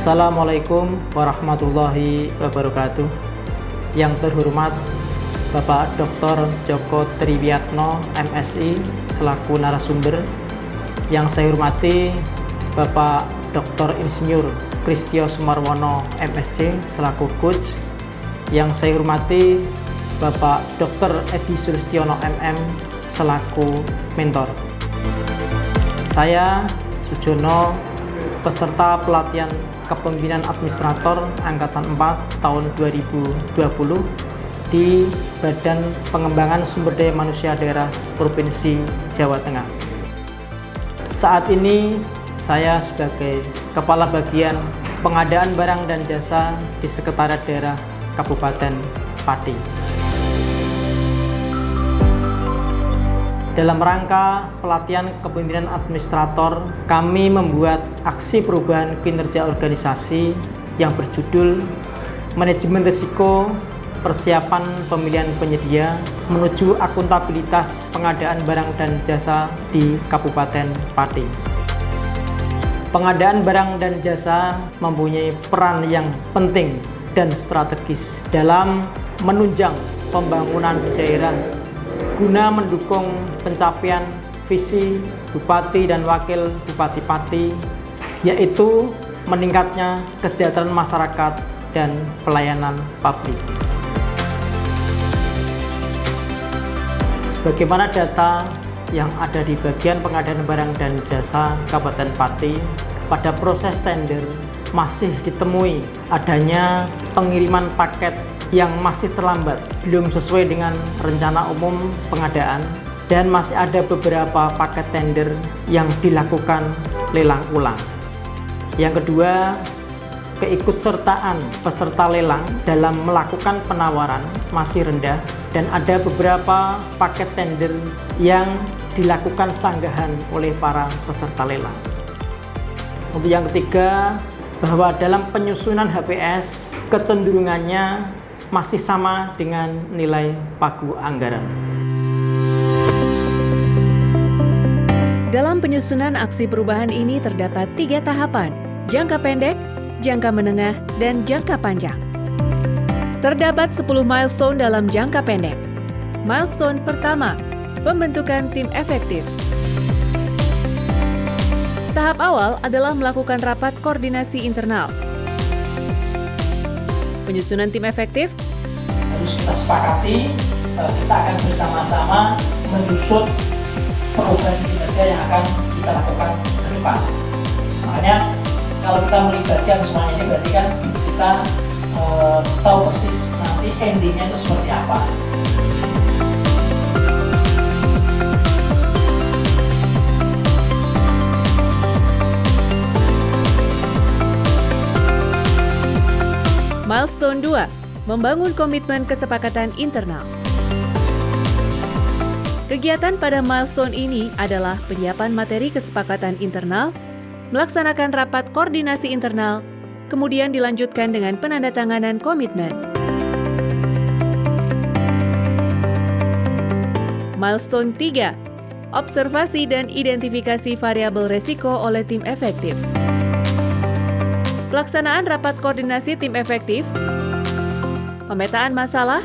Assalamualaikum warahmatullahi wabarakatuh. Yang terhormat Bapak Dr. Joko Triwiatno, MSI, selaku narasumber. Yang saya hormati Bapak Dr. Insinyur Kristio Sumarwono, MSc, selaku coach. Yang saya hormati Bapak Dr. Edi Sulistiono, MM, selaku mentor. Saya Sujono, peserta pelatihan Kepemimpinan Administrator Angkatan 4 tahun 2020 di Badan Pengembangan Sumber Daya Manusia Daerah Provinsi Jawa Tengah. Saat ini saya sebagai Kepala Bagian Pengadaan Barang dan Jasa di Sekretariat Daerah Kabupaten Pati. Dalam rangka pelatihan kepemimpinan administrator, kami membuat aksi perubahan kinerja organisasi yang berjudul Manajemen Risiko Persiapan Pemilihan Penyedia menuju Akuntabilitas Pengadaan Barang dan Jasa di Kabupaten Pati. Pengadaan barang dan jasa mempunyai peran yang penting dan strategis dalam menunjang pembangunan di daerah guna mendukung pencapaian visi Bupati dan Wakil Bupati Pati, yaitu meningkatnya kesejahteraan masyarakat dan pelayanan publik. Sebagaimana data yang ada di bagian pengadaan barang dan jasa Kabupaten Pati, pada proses tender masih ditemui adanya pengiriman paket yang masih terlambat, belum sesuai dengan rencana umum pengadaan, dan masih ada beberapa paket tender yang dilakukan lelang ulang. Yang kedua, keikutsertaan peserta lelang dalam melakukan penawaran masih rendah, dan ada beberapa paket tender yang dilakukan sanggahan oleh para peserta lelang. Untuk yang ketiga, bahwa dalam penyusunan HPS kecenderungannya masih sama dengan nilai pagu anggaran. Dalam penyusunan aksi perubahan ini terdapat 3 tahapan: jangka pendek, jangka menengah, dan jangka panjang. Terdapat 10 milestone dalam jangka pendek. Milestone pertama, pembentukan tim efektif. Tahap awal adalah melakukan rapat koordinasi internal. Penyusunan tim efektif harus kita sepakati, kita akan bersama-sama menyusun program kinerja yang akan kita lakukan ke depan. Makanya kalau kita melibatkan semuanya ini berarti kan kita tahu persis nanti endingnya itu seperti apa. Milestone 2, membangun komitmen kesepakatan internal. Kegiatan pada milestone ini adalah penyiapan materi kesepakatan internal, melaksanakan rapat koordinasi internal, kemudian dilanjutkan dengan penandatanganan komitmen. Milestone 3, observasi dan identifikasi variabel resiko oleh tim efektif. Pelaksanaan rapat koordinasi tim efektif, pemetaan masalah,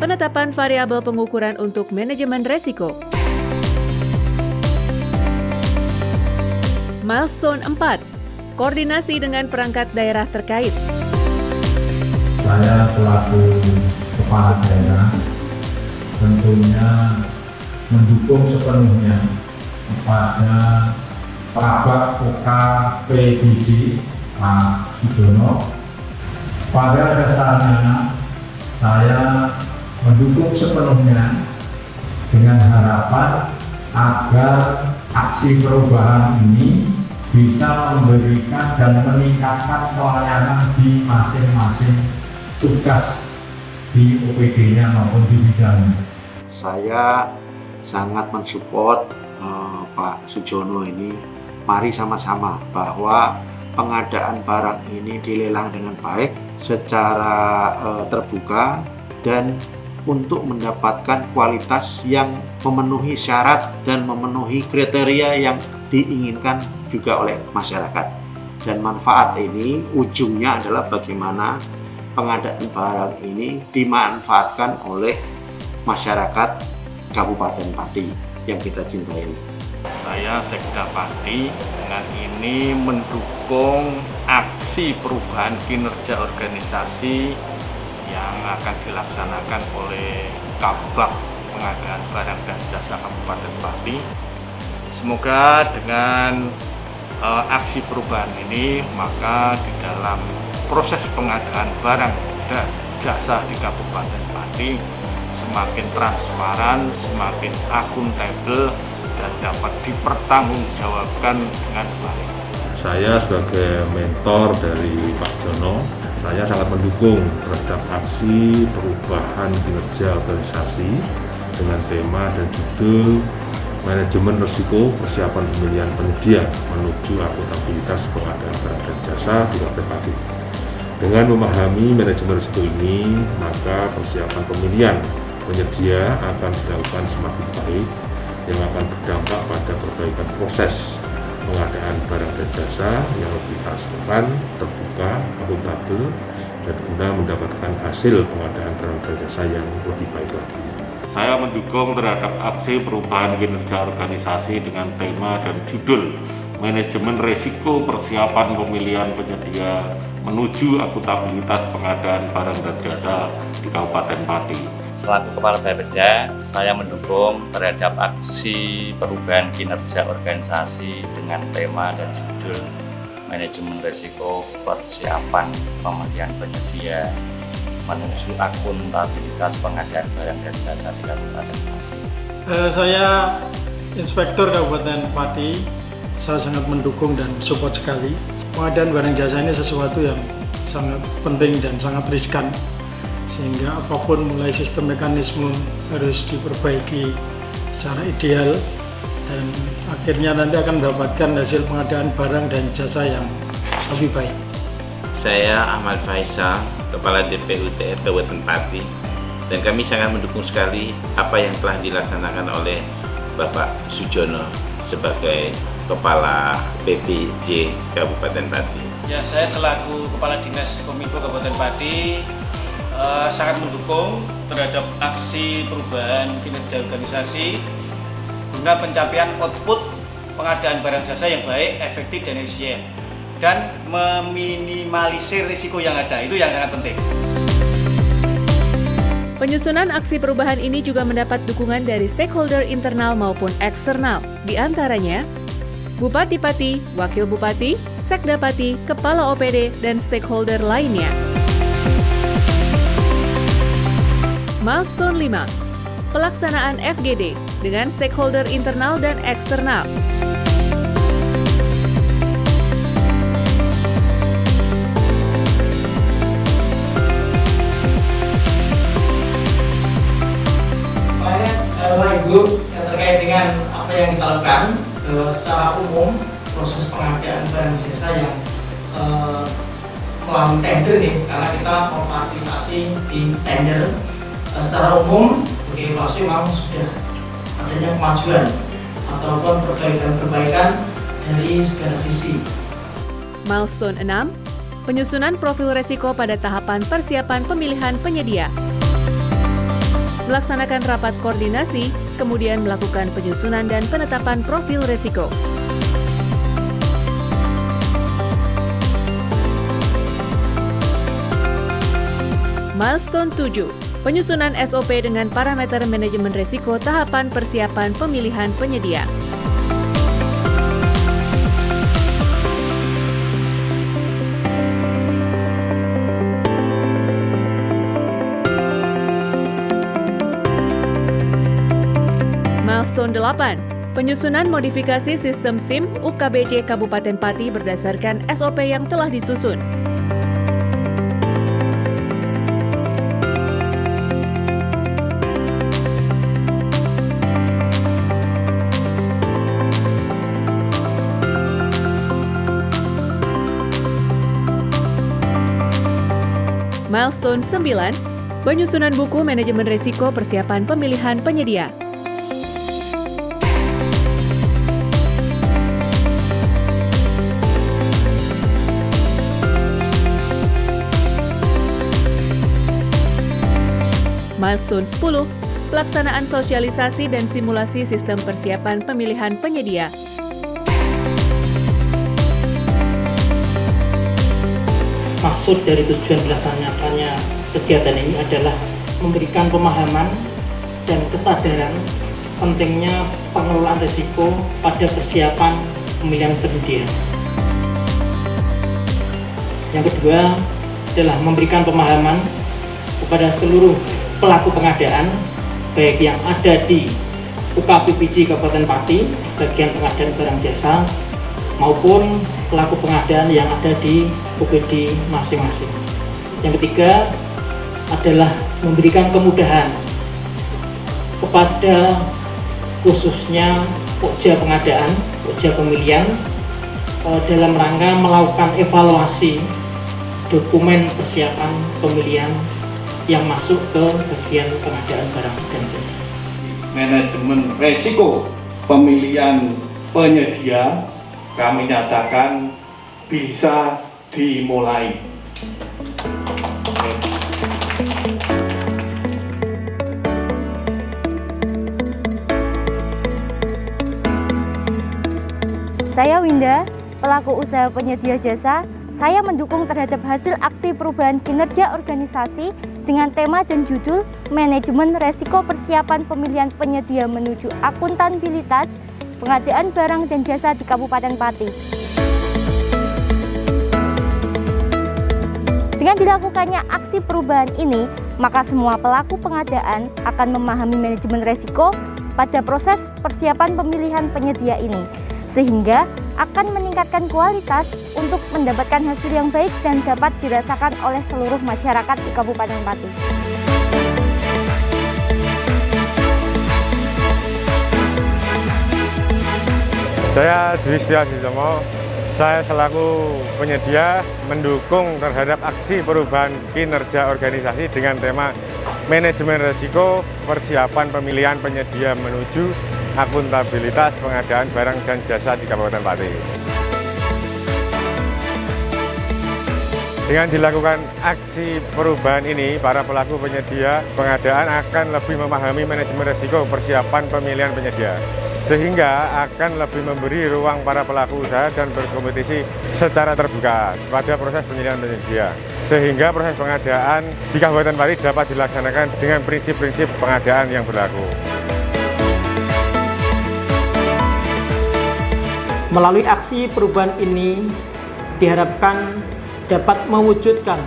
penetapan variabel pengukuran untuk manajemen resiko. Milestone 4, koordinasi dengan perangkat daerah terkait. Saya selaku kepala daerah tentunya mendukung sepenuhnya kepada Kabak UKPDJ Pak Sujono. Pada dasarnya saya mendukung sepenuhnya dengan harapan agar aksi perubahan ini bisa memberikan dan meningkatkan pelayanan di masing-masing tugas di OPD-nya maupun di bidangnya. Saya sangat mensupport Pak Sujono ini. Mari sama-sama bahwa pengadaan barang ini dilelang dengan baik, secara terbuka, dan untuk mendapatkan kualitas yang memenuhi syarat dan memenuhi kriteria yang diinginkan juga oleh masyarakat. Dan manfaat ini ujungnya adalah bagaimana pengadaan barang ini dimanfaatkan oleh masyarakat Kabupaten Pati yang kita cintai. Saya Sekda Pati dengan ini mendukung aksi perubahan kinerja organisasi yang akan dilaksanakan oleh Kabag Pengadaan Barang dan Jasa Kabupaten Pati. Semoga dengan aksi perubahan ini, maka di dalam proses pengadaan barang dan jasa di Kabupaten Pati semakin transparan, semakin akuntabel, dan dapat dipertanggungjawabkan dengan baik. Saya sebagai mentor dari Pak Jono, saya sangat mendukung terhadap aksi perubahan kinerja organisasi dengan tema dan judul Manajemen Risiko Persiapan Pemilihan Penyedia menuju Akuntabilitas Pengadaan Barang dan Jasa di Kabupaten Pati. Dengan memahami manajemen risiko ini, maka persiapan pemilihan penyedia akan dilakukan semakin baik, yang akan berdampak pada perbaikan proses pengadaan barang dan jasa yang lebih transparan, terbuka, akuntabel, dan guna mendapatkan hasil pengadaan barang dan jasa yang lebih baik lagi. Saya mendukung terhadap aksi perubahan kinerja organisasi dengan tema dan judul Manajemen Risiko Persiapan Pemilihan Penyedia menuju Akuntabilitas Pengadaan Barang dan Jasa di Kabupaten Pati. Selaku Kepala Bapeda, saya mendukung terhadap aksi perubahan kinerja organisasi dengan tema dan judul Manajemen Risiko Persiapan Pemilihan Penyedia menuju Akuntabilitas Pengadaan Barang dan Jasa di Kabupaten Pati. Saya Inspektur Kabupaten Pati, saya sangat mendukung dan support sekali. Pengadaan barang jasa ini sesuatu yang sangat penting dan sangat riskan, sehingga apapun mulai sistem mekanisme harus diperbaiki secara ideal dan akhirnya nanti akan mendapatkan hasil pengadaan barang dan jasa yang lebih baik. Saya Ahmad Faisal, Kepala DPUTR Kabupaten Pati, dan kami sangat mendukung sekali apa yang telah dilaksanakan oleh Bapak Sujono sebagai Kepala PPJ Kabupaten Pati. Ya, saya selaku Kepala Dinas Kominfo Kabupaten Pati sangat mendukung terhadap aksi perubahan kinerja organisasi guna pencapaian output pengadaan barang jasa yang baik, efektif, dan efisien, dan meminimalisir risiko yang ada. Itu yang sangat penting. Penyusunan aksi perubahan ini juga mendapat dukungan dari stakeholder internal maupun eksternal, di antaranya Bupati Pati, Wakil Bupati, Sekda Pati, Kepala OPD, dan stakeholder lainnya. Milestone 5, pelaksanaan FGD dengan stakeholder internal dan eksternal. Ibu yang terkait dengan apa yang kita lakukan, secara umum proses pengadaan barang jasa yang melalui tender nih, karena kita memfasilitasi di tender, secara umum evaluasi memang sudah adanya kemajuan ataupun perbaikan-perbaikan dari segala sisi. Milestone 6, penyusunan profil resiko pada tahapan persiapan pemilihan penyedia. Melaksanakan rapat koordinasi, kemudian melakukan penyusunan dan penetapan profil resiko. Milestone 7, penyusunan SOP dengan parameter manajemen risiko tahapan persiapan pemilihan penyedia. Milestone 8, penyusunan modifikasi sistem SIM UKBJ Kabupaten Pati berdasarkan SOP yang telah disusun. Milestone 9, Penyusunan buku manajemen risiko persiapan pemilihan penyedia. Milestone 10, pelaksanaan sosialisasi dan simulasi sistem persiapan pemilihan penyedia. Maksud dari tujuan dilaksanakannya kegiatan ini adalah memberikan pemahaman dan kesadaran pentingnya pengelolaan risiko pada persiapan pemilihan penyedia. Yang kedua adalah memberikan pemahaman kepada seluruh pelaku pengadaan, baik yang ada di UKPPJ Kabupaten Pati, bagian pengadaan barang jasa, maupun pelaku pengadaan yang ada di UPD masing-masing. Yang ketiga adalah memberikan kemudahan kepada khususnya pokja pengadaan, pokja pemilihan dalam rangka melakukan evaluasi dokumen persiapan pemilihan yang masuk ke bagian pengadaan barang dan jasa. Manajemen resiko pemilihan penyedia kami nyatakan bisa dimulai. Saya Winda, pelaku usaha penyedia jasa. Saya mendukung terhadap hasil aksi perubahan kinerja organisasi dengan tema dan judul Manajemen Resiko Persiapan Pemilihan Penyedia Menuju Akuntabilitas Pengadaan Barang dan Jasa di Kabupaten Pati. Dengan dilakukannya aksi perubahan ini, maka semua pelaku pengadaan akan memahami manajemen resiko pada proses persiapan pemilihan penyedia ini, sehingga akan meningkatkan kualitas untuk mendapatkan hasil yang baik dan dapat dirasakan oleh seluruh masyarakat di Kabupaten Pati. Saya Dwi Setiasono, saya selaku penyedia mendukung terhadap aksi perubahan kinerja organisasi dengan tema Manajemen Risiko Persiapan Pemilihan Penyedia Menuju Akuntabilitas Pengadaan Barang dan Jasa di Kabupaten Pati. Dengan dilakukan aksi perubahan ini, para pelaku penyedia pengadaan akan lebih memahami manajemen risiko persiapan pemilihan penyedia, sehingga akan lebih memberi ruang para pelaku usaha dan berkompetisi secara terbuka pada proses penyediaan penyedia, sehingga proses pengadaan di Kabupaten Pati dapat dilaksanakan dengan prinsip-prinsip pengadaan yang berlaku. Melalui aksi perubahan ini diharapkan dapat mewujudkan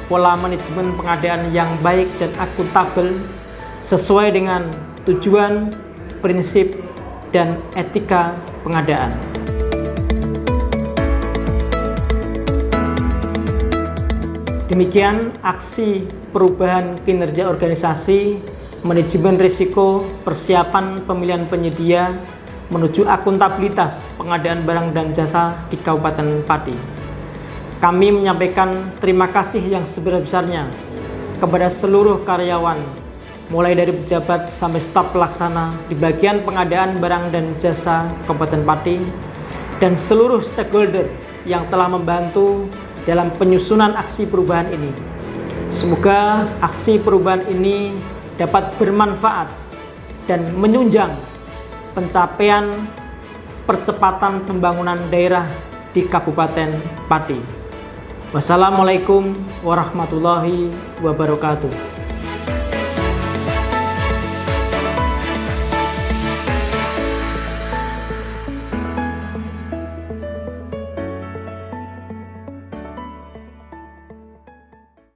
pola manajemen pengadaan yang baik dan akuntabel sesuai dengan tujuan, prinsip, dan etika pengadaan. Demikian aksi perubahan kinerja organisasi, manajemen risiko, persiapan pemilihan penyedia menuju akuntabilitas pengadaan barang dan jasa di Kabupaten Pati. Kami menyampaikan terima kasih yang sebesar-besarnya kepada seluruh karyawan, mulai dari pejabat sampai staf pelaksana di bagian pengadaan barang dan jasa Kabupaten Pati, dan seluruh stakeholder yang telah membantu dalam penyusunan aksi perubahan ini. Semoga aksi perubahan ini dapat bermanfaat dan menunjang pencapaian percepatan pembangunan daerah di Kabupaten Pati. Wassalamualaikum warahmatullahi wabarakatuh.